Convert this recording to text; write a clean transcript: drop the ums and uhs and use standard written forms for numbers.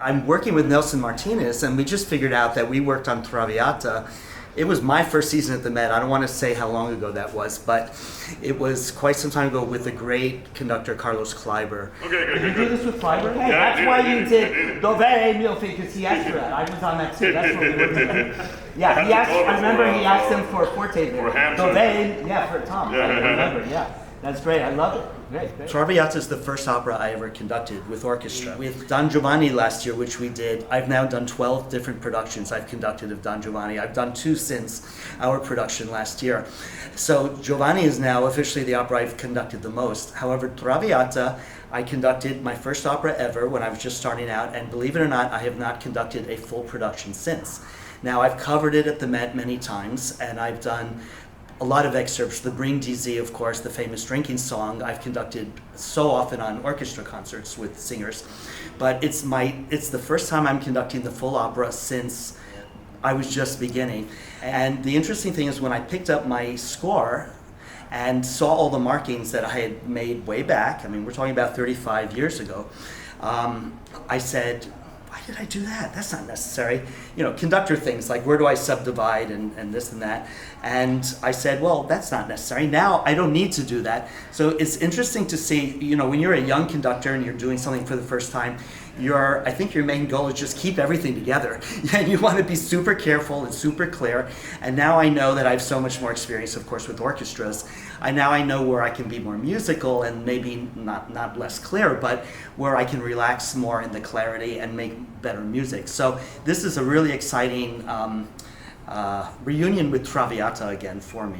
I'm working with Nelson Martínez, and we just figured out that we worked on Traviata. It was my first season at the Met. I don't want to say how long ago that was, but it was quite some time ago with the great conductor Carlos Kleiber. Did you do this with Kleiber? Hey, Yeah, that's why you did Dove Mio thing, because he asked for that. I was on that too. That's what we were doing. Yeah, he asked. I remember he asked him for a forte there. For Hampton. Dove, yeah, for Tom. I remember. Yeah, that's great. I love it. Great. Traviata is the first opera I ever conducted with orchestra. With Don Giovanni last year, which we did, I've now done 12 different productions I've conducted of Don Giovanni. I've done 2 since our production last year. So Giovanni is now officially the opera I've conducted the most. However, Traviata, I conducted my first opera ever when I was just starting out, and believe it or not, I have not conducted a full production since. Now, I've covered it at the Met many times, and I've done a lot of excerpts. The Bring DZ, of course, the famous drinking song, I've conducted so often on orchestra concerts with singers. But it's the first time I'm conducting the full opera since I was just beginning. And the interesting thing is when I picked up my score and saw all the markings that I had made way back, I mean, we're talking about 35 years ago, I said, why did I do that? That's not necessary. You know, conductor things like where do I subdivide and this and that. And I said, well, that's not necessary. Now I don't need to do that. So it's interesting to see, you know, when you're a young conductor and you're doing something for the first time, I think your main goal is just keep everything together. And you want to be super careful and super clear. And now I know that I have so much more experience, of course, with orchestras. I know where I can be more musical and maybe not less clear, but where I can relax more in the clarity and make better music. So this is a really exciting reunion with Traviata again for me.